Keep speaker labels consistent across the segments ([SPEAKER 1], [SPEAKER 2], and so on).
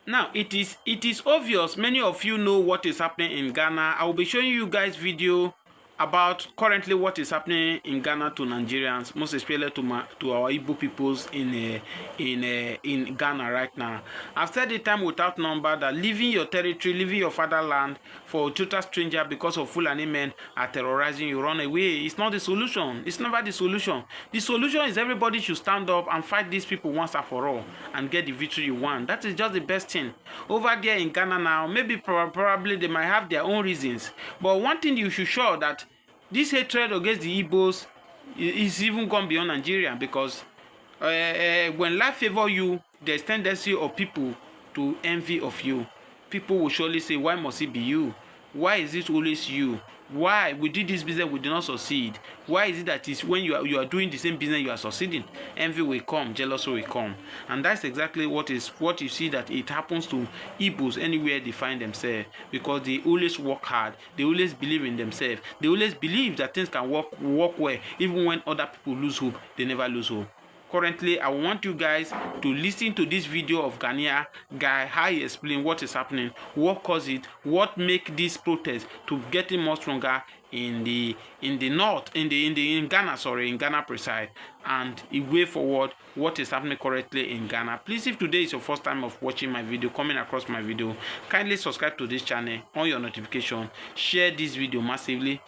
[SPEAKER 1] Now, it is obvious many of you know what is happening in Ghana. I will be showing you guys video about currently what is happening in Ghana to Nigerians, most especially to our Igbo peoples in Ghana right now. I've said it time without number that leaving your territory, leaving your fatherland for a total stranger because of Fulani men are terrorizing you, run away. It's not the solution. It's never the solution. The solution is everybody should stand up and fight these people once and for all and get the victory you want. That is just the best thing. Over there in Ghana now, maybe probably they might have their own reasons, but one thing you should show that this hatred against the Igbos is even gone beyond Nigeria, because when life favor you, there's tendency of people to envy of you. People will surely say, why must it be you? Why is it always you? Why we did this business, we did not succeed? Why is it that is when you are doing the same business, you are succeeding? Envy will come, jealousy will come, and that's exactly what you see that it happens to Igbos anywhere they find themselves, because they always work hard, they always believe in themselves, they always believe that things can work well, even when other people lose hope, they never lose hope. Currently, I want you guys to listen to this video of Ghanaian guy, how he explain what is happening, what caused it, what make this protest to getting more stronger in the north, in Ghana, in Ghana precise, and a way forward what is happening currently in Ghana. Please, if today is your first time of watching my video, coming across my video, kindly subscribe to this channel, on your notification, share this video massively,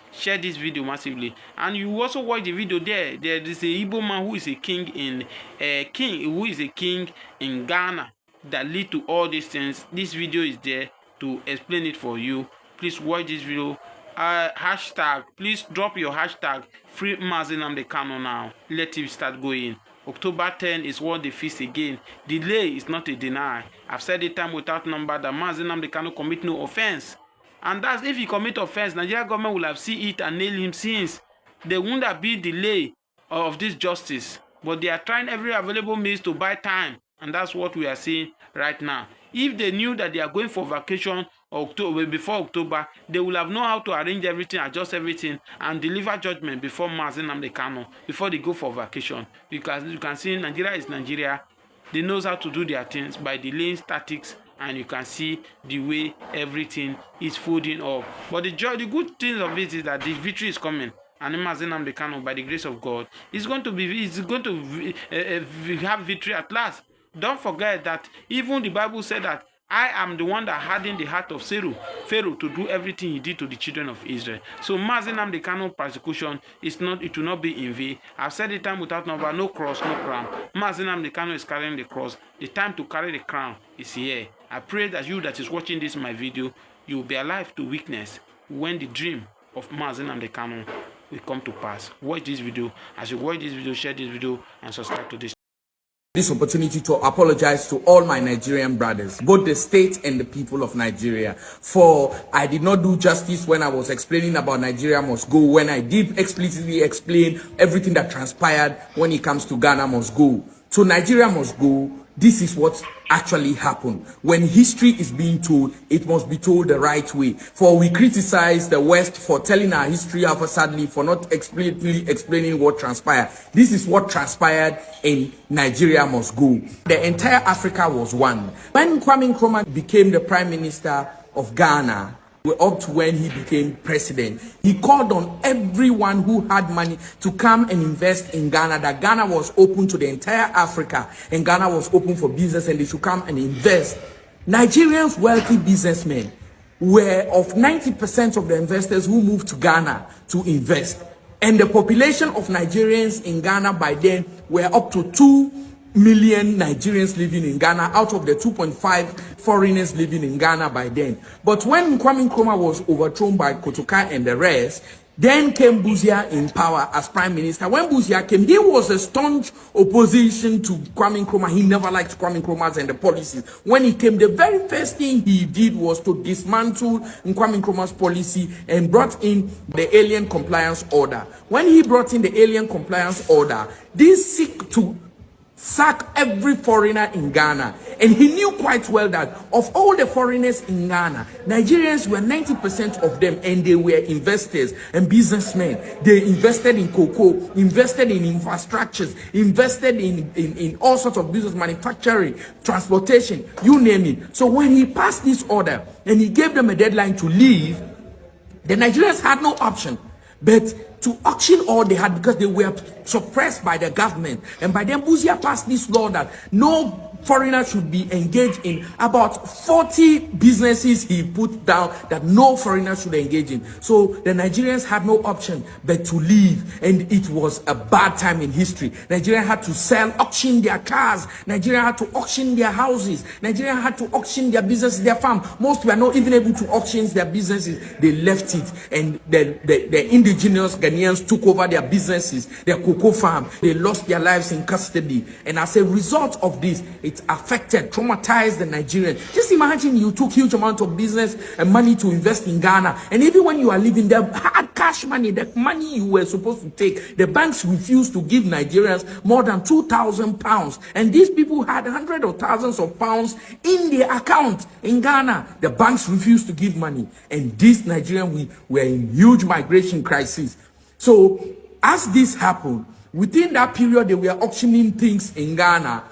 [SPEAKER 1] and you also watch the video there. There is a Igbo man who is a king in Ghana that lead to all these things. This video is there to explain it for you. Please watch this video. Hashtag, please drop your hashtag free Mazi Nnamdi Kanu now. Let it start going. October 10 is what they feast again. Delay is not a deny. I've said it time without number that Mazi Nnamdi Kanu commit no offense, and that's if he commit offense, Nigeria government will have seen it and nail him since. There wouldn't have been delay of this justice, but they are trying every available means to buy time, and that's what we are seeing right now. If they knew that they are going for vacation before October, they will have known how to arrange everything, adjust everything, and deliver judgment before Mazi Nnamdi Kanu, before they go for vacation. Because you can see Nigeria is Nigeria. They knows how to do their things by delaying statics, and you can see the way everything is folding up. But the good thing of it is that the victory is coming. And Mazi Nnamdi Kanu, by the grace of God, is going to have victory at last. Don't forget that even the Bible said that I am the one that hardened the heart of Pharaoh to do everything he did to the children of Israel. So Mazi Nnamdi Kanu persecution it will not be in vain. I've said it time without number, no cross, no crown. Mazi Nnamdi Kanu is carrying the cross. The time to carry the crown is here. I pray that you that is watching this my video, you will be alive to witness when the dream of Mazi Nnamdi Kanu will come to pass. Watch this video. As you watch this video, share this video and subscribe to this
[SPEAKER 2] opportunity to apologize to all my Nigerian brothers, both the state and the people of Nigeria, for I did not do justice when I was explaining about Nigeria must go, when I did explicitly explain everything that transpired when it comes to Ghana must go. So Nigeria must go. This is what actually happened. When history is being told, it must be told the right way. For we criticize the West for telling our history, however, sadly, for not explicitly explaining what transpired. This is what transpired in Nigeria must go. The entire Africa was one. When Kwame Nkrumah became the Prime Minister of Ghana, up to when he became president, he called on everyone who had money to come and invest in Ghana, that Ghana was open to the entire Africa and Ghana was open for business and they should come and invest. Nigerians, wealthy businessmen, were of 90% of the investors who moved to Ghana to invest. And the population of Nigerians in Ghana by then were up to 2 million Nigerians living in Ghana out of the 2.5 foreigners living in Ghana by then. But when Kwame Nkrumah was overthrown by Kotoka and the rest, then came Busia in power as prime minister. When Busia came, he was a staunch opposition to Kwame Nkrumah. He never liked Kwame Nkrumah and the policies. When he came, the very first thing he did was to dismantle Kwame Nkrumah's policy and brought in the Alien Compliance Order. When he brought in the Alien Compliance Order, this seek to sack every foreigner in Ghana. And he knew quite well that of all the foreigners in Ghana, Nigerians were 90% of them, and they were investors and businessmen. They invested in cocoa, invested in infrastructures, invested in all sorts of business, manufacturing, transportation, you name it. So when he passed this order and he gave them a deadline to leave, the Nigerians had no option but to auction all they had, because they were suppressed by the government. And by then, Buzia passed this law that no foreigner should be engaged in. About 40 businesses he put down that no foreigner should engage in. So the Nigerians had no option but to leave, and it was a bad time in history. Nigeria had to auction their cars. Nigeria had to auction their houses. Nigeria had to auction their businesses, their farm. Most were not even able to auction their businesses. They left it, and the indigenous Ghanaians took over their businesses, their cocoa farm. They lost their lives in custody, and as a result of this, it affected, traumatized the Nigerians. Just imagine you took huge amount of business and money to invest in Ghana, and even when you are leaving, the hard cash money, the money you were supposed to take, the banks refused to give Nigerians more than £2,000, and these people had hundreds of thousands of pounds in their account in Ghana. The banks refused to give money, and these Nigerians were in huge migration crisis. So as this happened, within that period they were auctioning things in Ghana.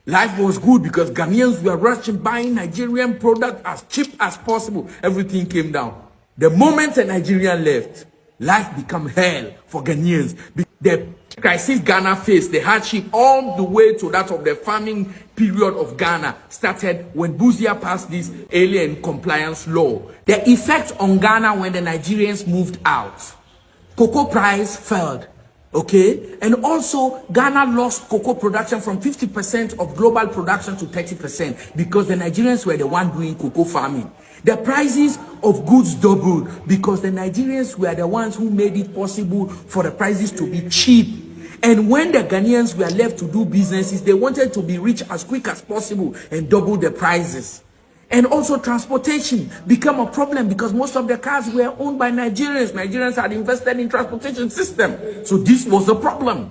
[SPEAKER 2] Life was good because Ghanaians were rushing, buying Nigerian product as cheap as possible. Everything came down. The moment a Nigerian left, life became hell for Ghanaians. The crisis Ghana faced, the hardship all the way to that of the farming period of Ghana, started when Buzia passed this alien compliance law. The effect on Ghana when the Nigerians moved out, cocoa price fell. Okay, and also Ghana lost cocoa production from 50% of global production to 30% because the Nigerians were the one doing cocoa farming. The prices of goods doubled because the Nigerians were the ones who made it possible for the prices to be cheap. And when the Ghanaians were left to do businesses, they wanted to be rich as quick as possible and double the prices. And also transportation became a problem because most of the cars were owned by Nigerians. Nigerians had invested in transportation system. So this was a problem.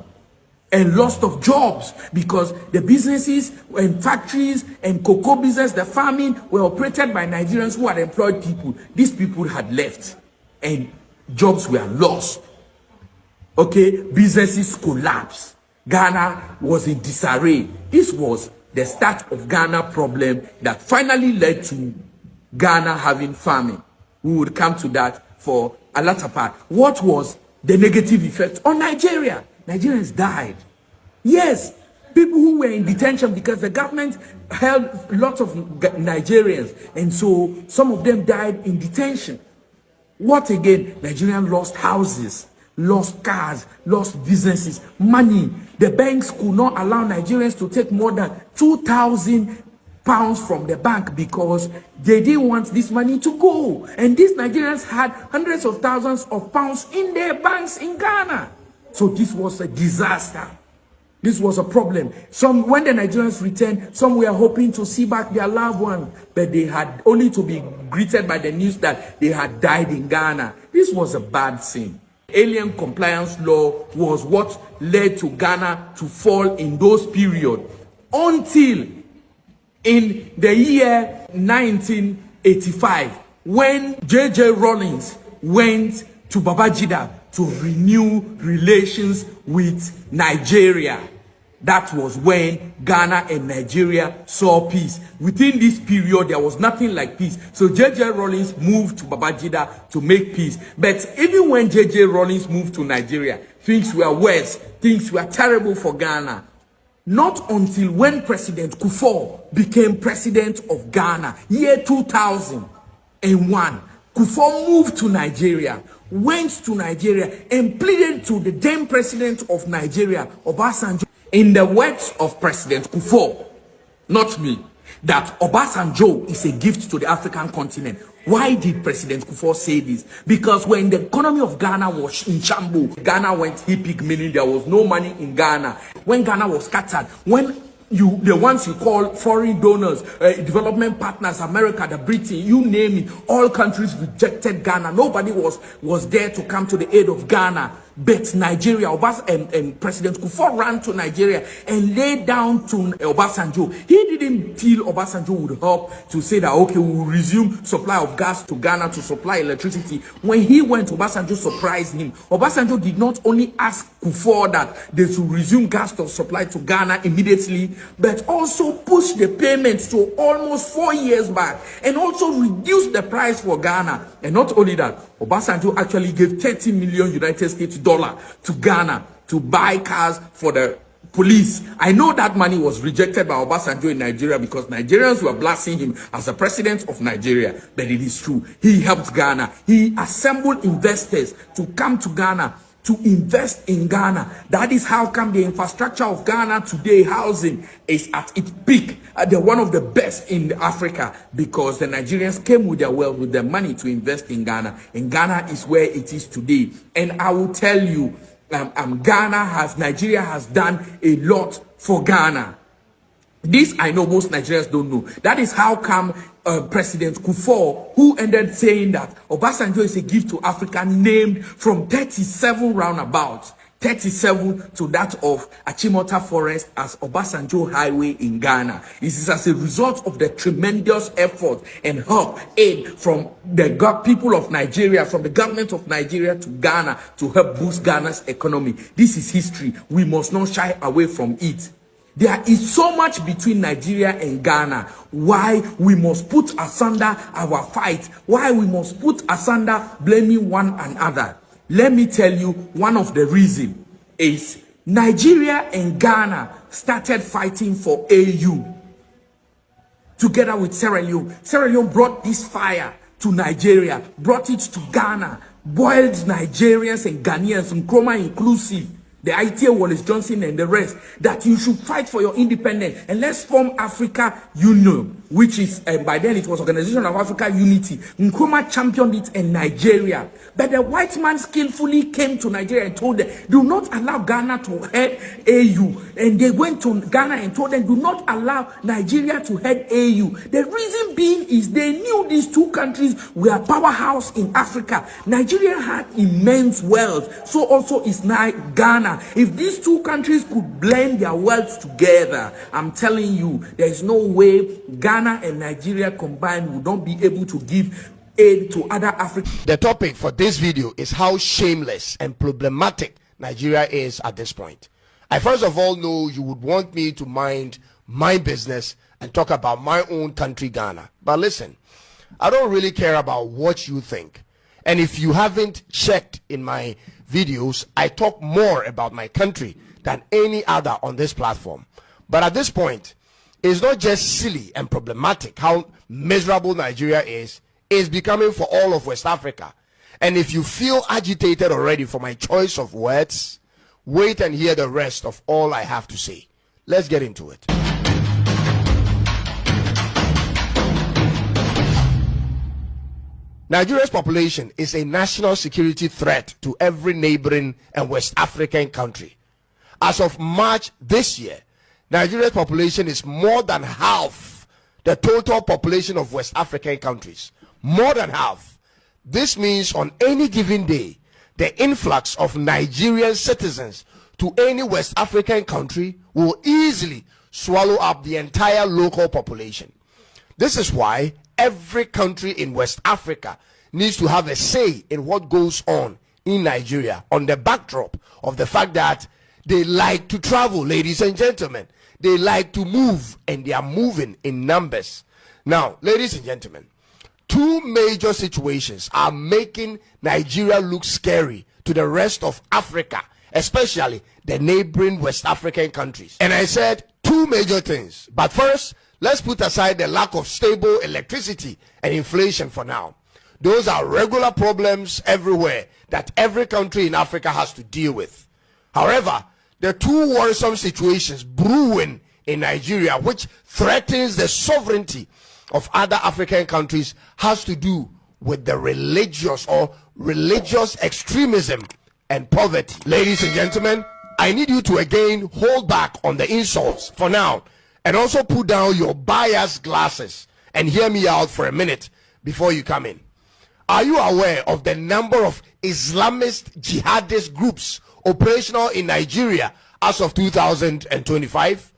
[SPEAKER 2] And loss of jobs because the businesses and factories and cocoa business, the farming, were operated by Nigerians who had employed people. These people had left and jobs were lost. Okay, businesses collapsed. Ghana was in disarray. This was the start of Ghana problem that finally led to Ghana having famine. We would come to that for a latter part. What was the negative effect on Nigeria? Nigerians died. Yes, people who were in detention because the government held lots of Nigerians, and so some of them died in detention. What again? Nigerians lost houses, lost cars, lost businesses, money. The banks could not allow Nigerians to take more than £2,000 from the bank because they didn't want this money to go. And these Nigerians had hundreds of thousands of pounds in their banks in Ghana. So this was a disaster. This was a problem. When the Nigerians returned, some were hoping to see back their loved ones, but they had only to be greeted by the news that they had died in Ghana. This was a bad thing. Alien compliance law was what led to Ghana to fall in those periods until in the year 1985 when J.J. Rawlings went to Babangida to renew relations with Nigeria. That was when Ghana and Nigeria saw peace. Within this period, there was nothing like peace. So J.J. Rawlings moved to Babangida to make peace. But even when J.J. Rawlings moved to Nigeria, things were worse. Things were terrible for Ghana. Not until when President Kufuor became president of Ghana, year 2001, Kufuor moved to Nigeria, went to Nigeria and pleaded to the then president of Nigeria, Obasanjo, in the words of President Kufuor, not me, that Obasanjo is a gift to the African continent. Why did President Kufuor say this? Because when the economy of Ghana was in shambles, Ghana went hippie, meaning there was no money in Ghana. When Ghana was scattered, when the ones you call foreign donors, development partners, America, the Britain, you name it, all countries rejected Ghana. Nobody was there to come to the aid of Ghana. But Nigeria, President Kufuor ran to Nigeria and laid down to Obasanjo. He didn't feel Obasanjo would help to say that, okay, we will resume supply of gas to Ghana to supply electricity. When he went, Obasanjo surprised him. Obasanjo did not only ask Kufuor that they should resume gas to supply to Ghana immediately, but also push the payments to almost 4 years back and also reduce the price for Ghana. And not only that, Obasanjo actually gave 30 million United States dollar to Ghana to buy cars for the police. I know that money was rejected by Obasanjo in Nigeria because Nigerians were blasting him as the president of Nigeria. But it is true. He helped Ghana. He assembled investors to come to Ghana to invest in Ghana. That is how come the infrastructure of Ghana today, housing, is at its peak. They're one of the best in Africa because the Nigerians came with their wealth, with their money to invest in Ghana. And Ghana is where it is today. And I will tell you, Nigeria has done a lot for Ghana. This I know most Nigerians don't know. That is how come President Kufuor, who ended saying that Obasanjo is a gift to Africa, named from 37 roundabouts, 37 to that of Achimota Forest as Obasanjo Highway in Ghana. This is as a result of the tremendous effort and help, aid from the people of Nigeria, from the government of Nigeria to Ghana to help boost Ghana's economy. This is history. We must not shy away from it. There is so much between Nigeria and Ghana. Why we must put asunder our fight. Why we must put asunder blaming one another. Let me tell you, one of the reasons is Nigeria and Ghana started fighting for AU together with Sierra Leone. Sierra Leone brought this fire to Nigeria, brought it to Ghana, boiled Nigerians and Ghanaians, Nkrumah inclusive, the ITA Wallace Johnson and the rest, that you should fight for your independence and let's form Africa Union, which is, by then it was Organization of Africa Unity. Nkrumah championed it in Nigeria. But the white man skillfully came to Nigeria and told them, do not allow Ghana to head AU. And they went to Ghana and told them, do not allow Nigeria to head AU. The reason being is they knew these two countries were a powerhouse in Africa. Nigeria had immense wealth. So also is now Ghana. If these two countries could blend their wealth together, I'm telling you, there is no way Ghana and Nigeria combined would not be able to give aid to other African.
[SPEAKER 3] The topic for this video is how shameless and problematic Nigeria is at this point. I first of all know you would want me to mind my business and talk about my own country, Ghana. But listen, I don't really care about what you think. And if you haven't checked in my videos, I talk more about my country than any other on this platform. But at this point, it's not just silly and problematic how miserable Nigeria is, it's becoming for all of West Africa. And if you feel agitated already for my choice of words, wait and hear the rest of all I have to say. Let's get into it. Nigeria's population is a national security threat to every neighboring and West African country. As of March this year, Nigeria's population is more than half the total population of West African countries. More than half. This means on any given day, the influx of Nigerian citizens to any West African country will easily swallow up the entire local population. This is why every country in West Africa needs to have a say in what goes on in Nigeria, on the backdrop of the fact that they like to travel, ladies and gentlemen. They like to move, and they are moving in numbers. Now, ladies and gentlemen, two major situations are making Nigeria look scary to the rest of Africa, especially the neighboring West African countries. And I said two major things. But first, let's put aside the lack of stable electricity and inflation for now. Those are regular problems everywhere that every country in Africa has to deal with. However, the two worrisome situations brewing in Nigeria, which threatens the sovereignty of other African countries, has to do with the religious extremism and poverty. Ladies and gentlemen, I need you to again hold back on the insults for now and also put down your biased glasses and hear me out for a minute before you come in. Are you aware of the number of Islamist jihadist groups operational in Nigeria as of 2025?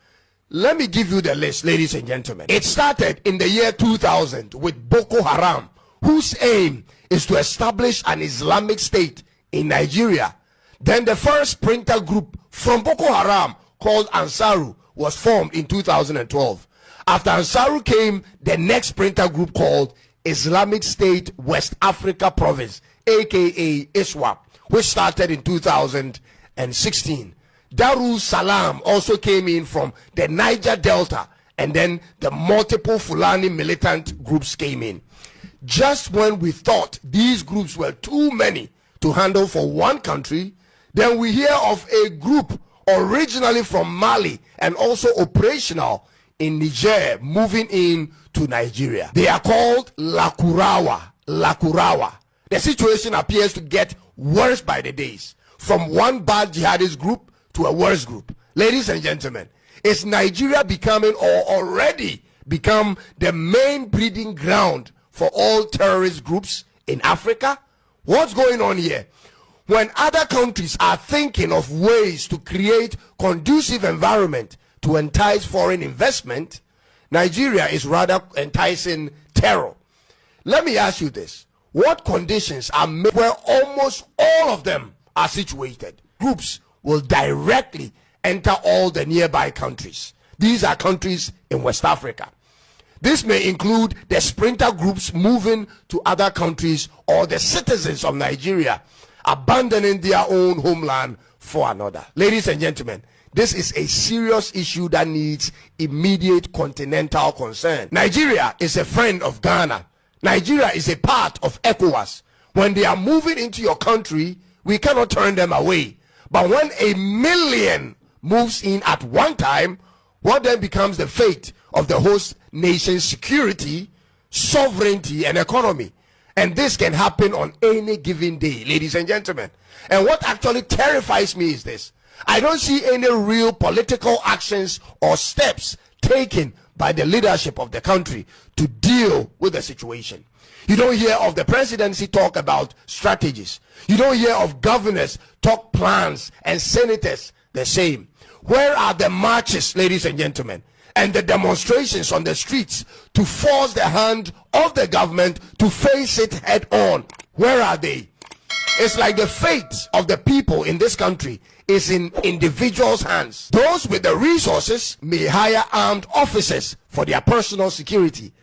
[SPEAKER 3] Let me give you the list, ladies and gentlemen. It started in the year 2000 with Boko Haram, whose aim is to establish an Islamic state in Nigeria. Then the first splinter group from Boko Haram, called Ansaru, was formed in 2012. After Ansaru came the next splinter group called Islamic State West Africa Province, aka ISWAP, which started in 2016. Darul Salam also came in from the Niger Delta, and then the multiple Fulani militant groups came in. Just when we thought these groups were too many to handle for one country, then we hear of a group originally from Mali and also operational in Niger moving in to Nigeria. They are called Lakurawa. The situation appears to get worse by the days, from one bad jihadist group to a worse group. Ladies and gentlemen, is Nigeria becoming, or already become, the main breeding ground for all terrorist groups in Africa? What's going on here? When other countries are thinking of ways to create conducive environment to entice foreign investment, Nigeria is rather enticing terror. Let me ask you this. What conditions are made where almost all of them are situated? Groups will directly enter all the nearby countries. These are countries in West Africa. This may include the splinter groups moving to other countries, or the citizens of Nigeria abandoning their own homeland for another. Ladies and gentlemen, this is a serious issue that needs immediate continental concern. Nigeria is a friend of Ghana. Nigeria is a part of ECOWAS. When they are moving into your country, we cannot turn them away. But when 1 million moves in at one time, what then becomes the fate of the host nation's security, sovereignty, and economy? And this can happen on any given day, ladies and gentlemen. And what actually terrifies me is this. I don't see any real political actions or steps taken by the leadership of the country to deal with the situation. You don't hear of the presidency talk about strategies. You don't hear of governors talk plans, and senators the same. Where are the marches, ladies and gentlemen, and the demonstrations on the streets to force the hand of the government to face it head on? Where are they? It's like the fate of the people in this country is in individuals' hands. Those with the resources may hire armed officers for their personal security,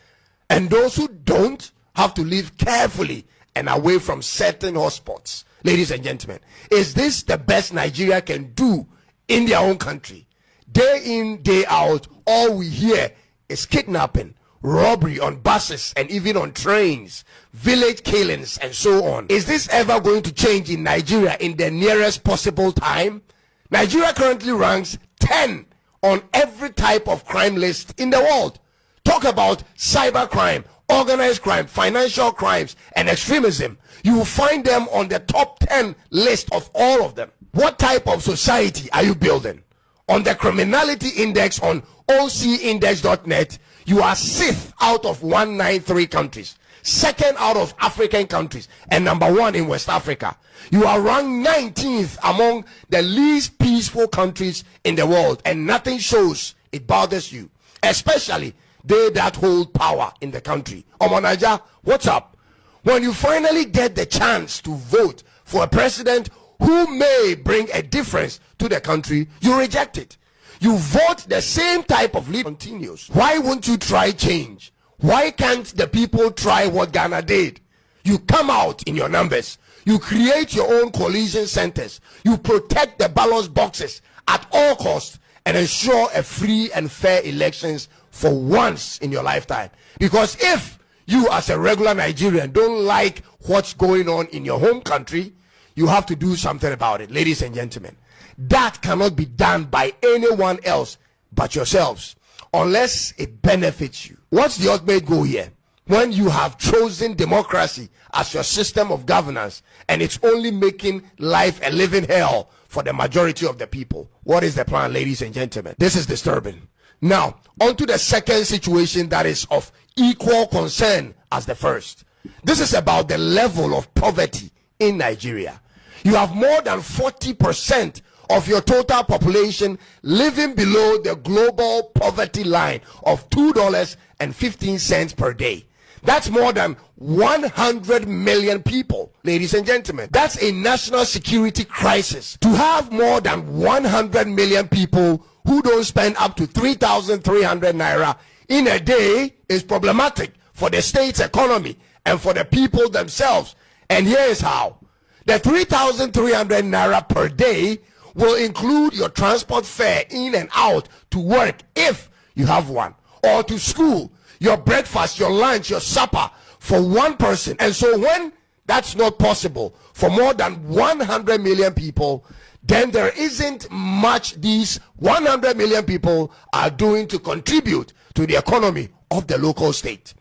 [SPEAKER 3] and those who don't have to live carefully and away from certain hotspots. Ladies and gentlemen, is this the best Nigeria can do in their own country? Day in, day out, all we hear is kidnapping, robbery on buses and even on trains, village killings, and so on. Is this ever going to change in Nigeria in the nearest possible time? Nigeria currently ranks 10 on every type of crime list in the world. Talk about cybercrime, organized crime, financial crimes, and extremism. You will find them on the top 10 list of all of them. What type of society are you building? On the criminality index on ocindex.net, you are 6th out of 193 countries, 2nd out of African countries, and number 1 in West Africa. You are ranked 19th among the least peaceful countries in the world, and nothing shows it bothers you, especially they that hold power in the country. Omanaja, what's up? When you finally get the chance to vote for a president who may bring a difference to the country, you reject it. You vote the same type of leader continues. Why won't you try change? Why can't the people try what Ghana did? You come out in your numbers. You create your own coalition centers. You protect the ballot boxes at all costs and ensure a free and fair elections for once in your lifetime. Because if you as a regular Nigerian don't like what's going on in your home country, you have to do something about it, ladies and gentlemen. That cannot be done by anyone else but yourselves, unless it benefits you. What's the ultimate goal here? When you have chosen democracy as your system of governance and it's only making life a living hell for the majority of the people, what is the plan, ladies and gentlemen? This is disturbing. Now, on to the second situation that is of equal concern as the first. This is about the level of poverty in Nigeria. You have more than 40% of your total population living below the global poverty line of $2.15 per day. That's more than 100 million people, ladies and gentlemen. That's a national security crisis. To have more than 100 million people who don't spend up to 3,300 naira in a day is problematic for the state's economy and for the people themselves. And here is how. The 3,300 naira per day will include your transport fare in and out to work if you have one, or to school, your breakfast, your lunch, your supper for one person. And so when that's not possible for more than 100 million people, then there isn't much these 100 million people are doing to contribute to the economy of the local state.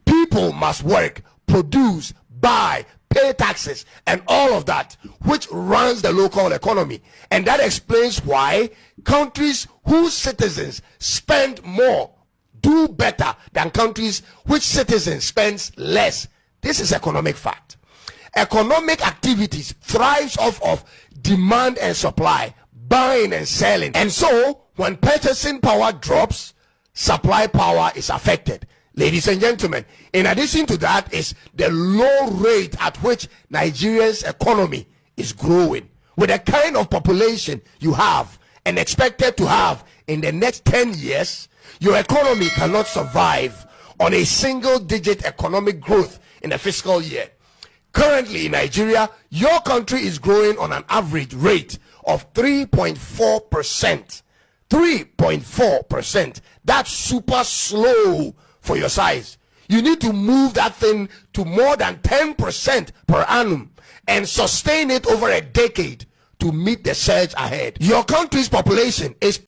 [SPEAKER 3] People must work, produce, buy, pay taxes, and all of that, which runs the local economy. And that explains why countries whose citizens spend more do better than countries which citizens spends less. This is economic fact. Economic activities thrives off of demand and supply, buying and selling. And so when purchasing power drops, supply power is affected. Ladies and gentlemen, in addition to that is the low rate at which Nigeria's economy is growing. With the kind of population you have and expected to have in the next 10 years, your economy cannot survive on a single-digit economic growth in a fiscal year. Currently in Nigeria, your country is growing on an average rate of 3.4%. 3.4%. That's super slow for your size. You need to move that thing to more than 10% per annum and sustain it over a decade to meet the surge ahead. Your country's population is